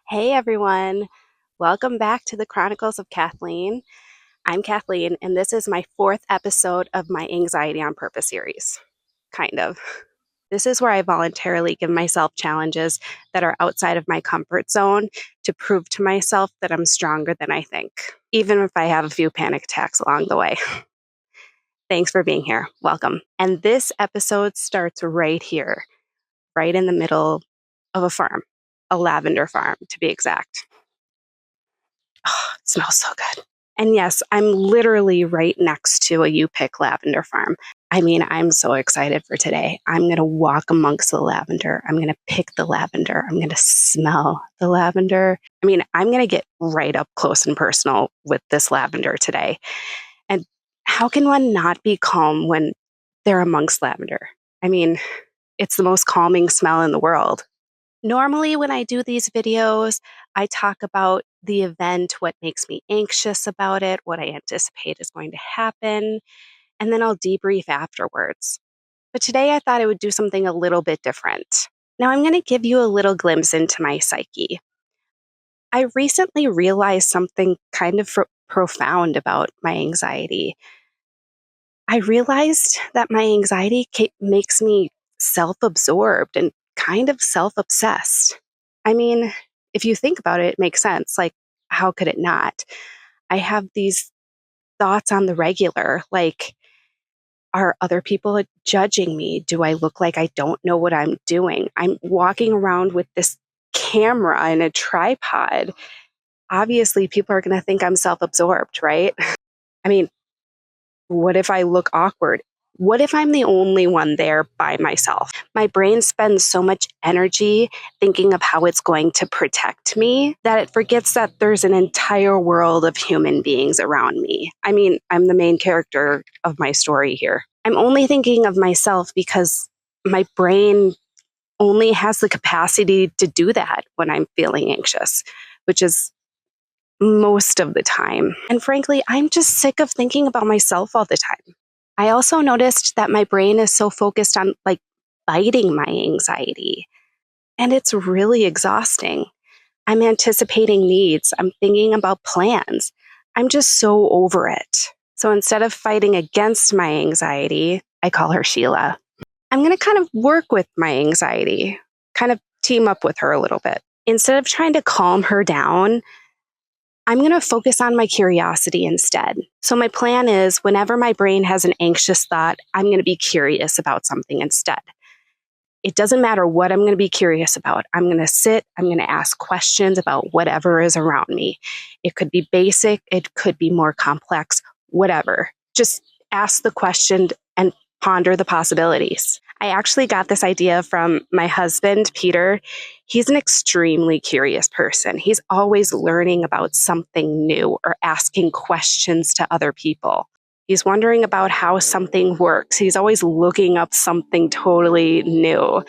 Hey everyone, welcome back to the Chronicles of Kathleen. I'm Kathleen, and this is my fourth episode of my Anxiety on Purpose series. Kind of. This is where I voluntarily give myself challenges that are outside of my comfort zone to prove to myself that I'm stronger than I think, even if I have a few panic attacks along the way. Thanks for being here. Welcome. And this episode starts right here, right in the middle of a farm, a lavender farm to be exact. Oh, it smells so good. And yes, I'm literally right next to a you-pick-lavender farm. I mean, I'm so excited for today. I'm going to walk amongst the lavender. I'm going to pick the lavender. I'm going to smell the lavender. I mean, I'm going to get right up close and personal with this lavender today. And how can one not be calm when they're amongst lavender? I mean, it's the most calming smell in the world. Normally, when I do these videos, I talk about the event, what makes me anxious about it, what I anticipate is going to happen, and then I'll debrief afterwards. But today I thought I would do something a little bit different. Now, I'm going to give you a little glimpse into my psyche. I recently realized something kind of profound about my anxiety. I realized that my anxiety makes me self absorbed and kind of self obsessed. I mean, if you think about it, it makes sense. Like, how could it not? I have these thoughts on the regular, like, are other people judging me? Do I look like I don't know what I'm doing? I'm walking around with this camera and a tripod. Obviously, people are going to think I'm self absorbed, right? I mean, what if I look awkward? What if I'm the only one there by myself? My brain spends so much energy thinking of how it's going to protect me that it forgets that there's an entire world of human beings around me. I mean, I'm the main character of my story here. I'm only thinking of myself because my brain only has the capacity to do that when I'm feeling anxious, which is most of the time. And frankly, I'm just sick of thinking about myself all the time. I also noticed that my brain is so focused on fighting my anxiety, and it's really exhausting. I'm anticipating needs, I'm thinking about plans. I'm just so over it. So instead of fighting against my anxiety, I call her Sheila. I'm going to kind of work with my anxiety, kind of team up with her a little bit. Instead of trying to calm her down, I'm going to focus on my curiosity instead. So my plan is whenever my brain has an anxious thought, I'm going to be curious about something instead. It doesn't matter what I'm going to be curious about. I'm going to sit, I'm going to ask questions about whatever is around me. It could be basic, it could be more complex, whatever. Just ask the question and ponder the possibilities. I actually got this idea from my husband, Peter. He's an extremely curious person. He's always learning about something new or asking questions to other people. He's wondering about how something works. He's always looking up something totally new.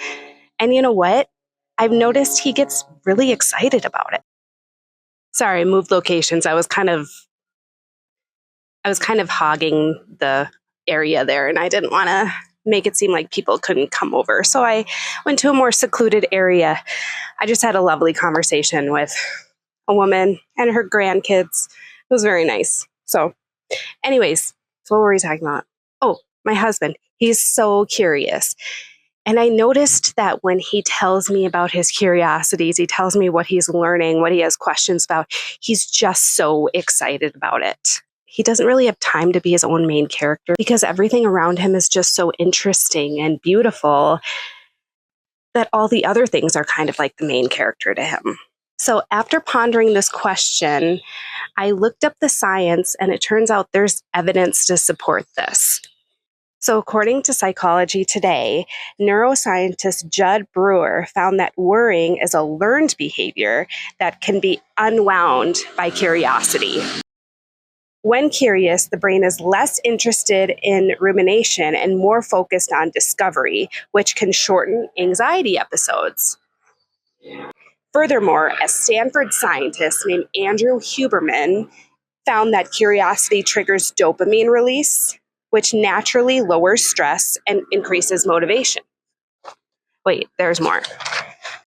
And you know what? I've noticed he gets really excited about it. Sorry, I moved locations. I was kind of hogging the area there, and I didn't want to make it seem like people couldn't come over. So I went to a more secluded area. I just had a lovely conversation with a woman and her grandkids. It was very nice. So anyways, so what were we talking about? Oh, my husband. He's so curious. And I noticed that when he tells me about his curiosities, he tells me what he's learning, what he has questions about, he's just so excited about it. He doesn't really have time to be his own main character because everything around him is just so interesting and beautiful that all the other things are kind of like the main character to him. So after pondering this question, I looked up the science, and it turns out there's evidence to support this. So according to Psychology Today, neuroscientist Judd Brewer found that worrying is a learned behavior that can be unwound by curiosity. When curious, the brain is less interested in rumination and more focused on discovery, which can shorten anxiety episodes. Furthermore, a Stanford scientist named Andrew Huberman found that curiosity triggers dopamine release, which naturally lowers stress and increases motivation. Wait, there's more.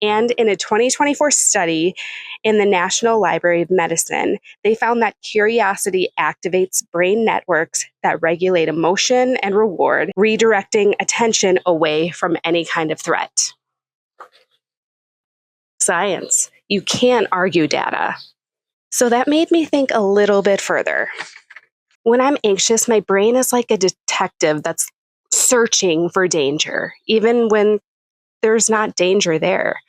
And in a 2024 study in the National Library of Medicine, they found that curiosity activates brain networks that regulate emotion and reward, redirecting attention away from any kind of threat. Science. You can't argue data. So that made me think a little bit further. When I'm anxious, my brain is like a detective that's searching for danger, even when there's not danger there.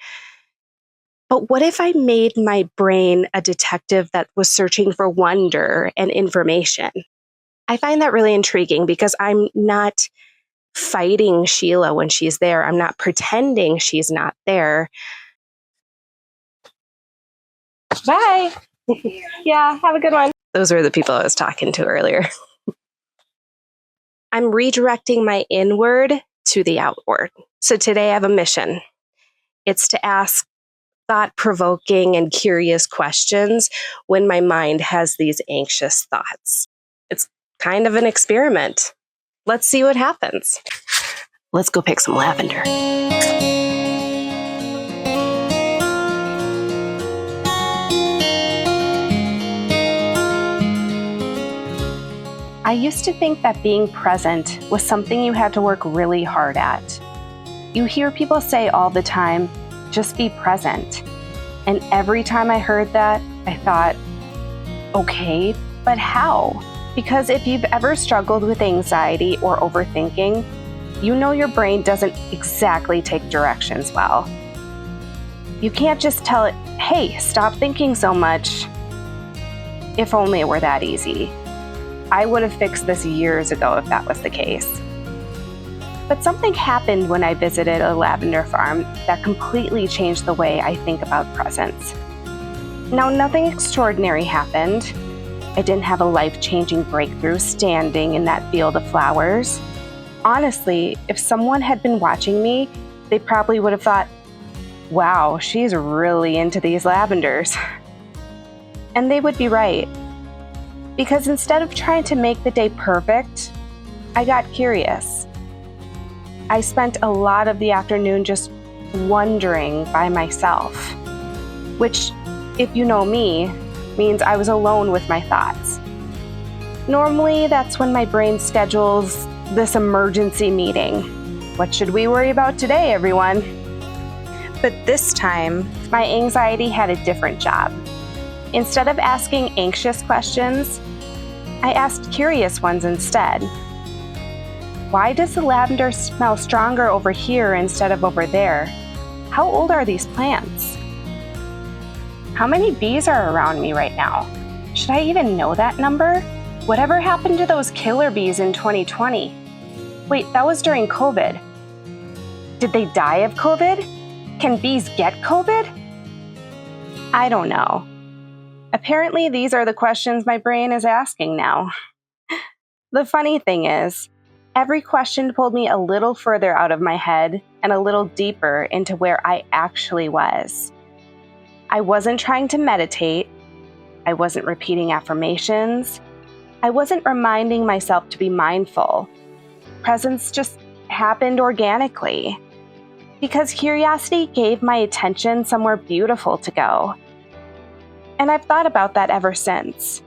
But what if I made my brain a detective that was searching for wonder and information? I find that really intriguing because I'm not fighting Sheila when she's there. I'm not pretending she's not there. Bye. Yeah, have a good one. Those were the people I was talking to earlier. I'm redirecting my inward to the outward. So today I have a mission. It's to ask thought-provoking and curious questions when my mind has these anxious thoughts. It's kind of an experiment. Let's see what happens. Let's go pick some lavender. I used to think that being present was something you had to work really hard at. You hear people say all the time, just be present. And every time I heard that, I thought, okay, but how? Because if you've ever struggled with anxiety or overthinking, you know your brain doesn't exactly take directions well. You can't just tell it, hey, stop thinking so much. If only it were that easy. I would have fixed this years ago if that was the case. But something happened when I visited a lavender farm that completely changed the way I think about presence. Now, nothing extraordinary happened. I didn't have a life-changing breakthrough standing in that field of flowers. Honestly, if someone had been watching me, they probably would have thought, wow, she's really into these lavenders. And they would be right. Because instead of trying to make the day perfect, I got curious. I spent a lot of the afternoon just wondering by myself, which, if you know me, means I was alone with my thoughts. Normally, that's when my brain schedules this emergency meeting. What should we worry about today, everyone? But this time, my anxiety had a different job. Instead of asking anxious questions, I asked curious ones instead. Why does the lavender smell stronger over here instead of over there? How old are these plants? How many bees are around me right now? Should I even know that number? Whatever happened to those killer bees in 2020? Wait, that was during COVID. Did they die of COVID? Can bees get COVID? I don't know. Apparently, these are the questions my brain is asking now. The funny thing is, every question pulled me a little further out of my head and a little deeper into where I actually was. I wasn't trying to meditate. I wasn't repeating affirmations. I wasn't reminding myself to be mindful. Presence just happened organically. Because curiosity gave my attention somewhere beautiful to go. And I've thought about that ever since.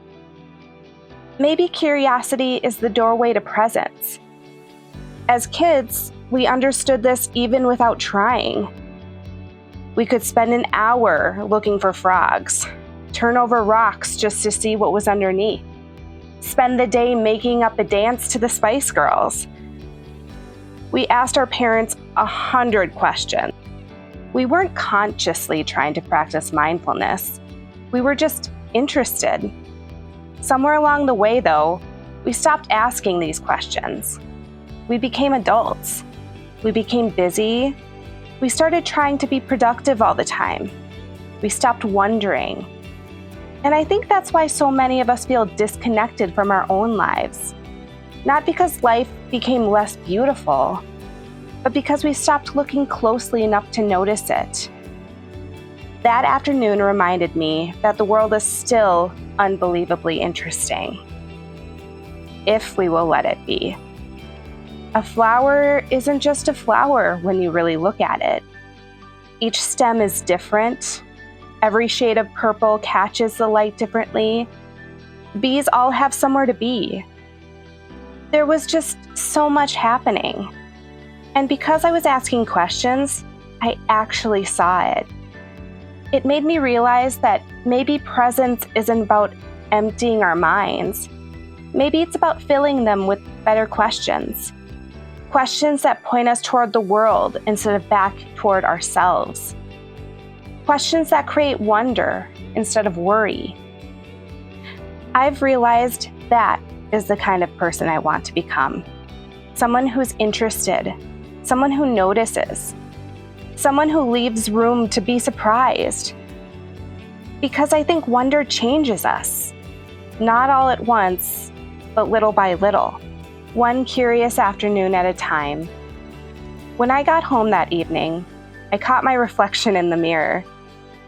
Maybe curiosity is the doorway to presence. As kids, we understood this even without trying. We could spend an hour looking for frogs, turn over rocks just to see what was underneath, spend the day making up a dance to the Spice Girls. We asked our parents 100 questions. We weren't consciously trying to practice mindfulness. We were just interested. Somewhere along the way, though, we stopped asking these questions. We became adults. We became busy. We started trying to be productive all the time. We stopped wondering. And I think that's why so many of us feel disconnected from our own lives. Not because life became less beautiful, but because we stopped looking closely enough to notice it. That afternoon reminded me that the world is still unbelievably interesting, if we will let it be. A flower isn't just a flower when you really look at it. Each stem is different. Every shade of purple catches the light differently. Bees all have somewhere to be. There was just so much happening. And because I was asking questions, I actually saw it. It made me realize that maybe presence isn't about emptying our minds. Maybe it's about filling them with better questions. Questions that point us toward the world instead of back toward ourselves. Questions that create wonder instead of worry. I've realized that is the kind of person I want to become. Someone who's interested, someone who notices, someone who leaves room to be surprised. Because I think wonder changes us. Not all at once, but little by little. One curious afternoon at a time. When I got home that evening, I caught my reflection in the mirror.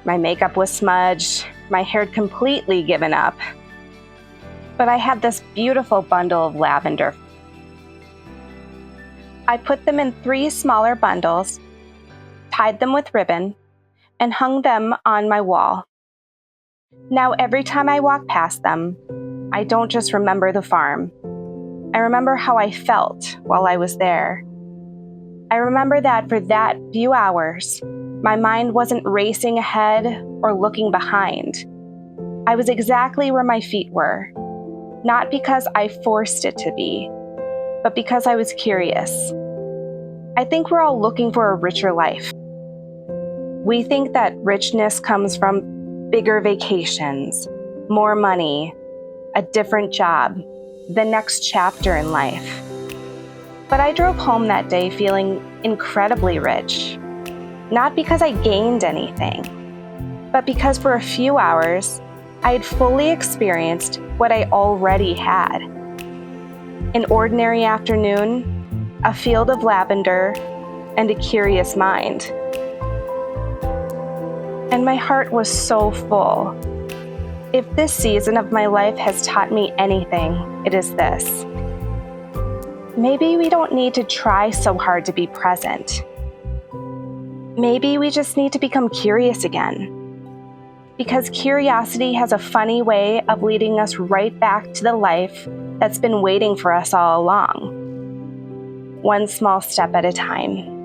My makeup was smudged, my hair had completely given up. But I had this beautiful bundle of lavender. I put them in 3 smaller bundles, tied them with ribbon, and hung them on my wall. Now every time I walk past them, I don't just remember the farm. I remember how I felt while I was there. I remember that for that few hours, my mind wasn't racing ahead or looking behind. I was exactly where my feet were, not because I forced it to be, but because I was curious. I think we're all looking for a richer life. We think that richness comes from bigger vacations, more money, a different job, the next chapter in life. But I drove home that day feeling incredibly rich. Not because I gained anything, but because for a few hours, I had fully experienced what I already had. An ordinary afternoon, a field of lavender, and a curious mind. And my heart was so full. If this season of my life has taught me anything, it is this. Maybe we don't need to try so hard to be present. Maybe we just need to become curious again. Because curiosity has a funny way of leading us right back to the life that's been waiting for us all along. One small step at a time.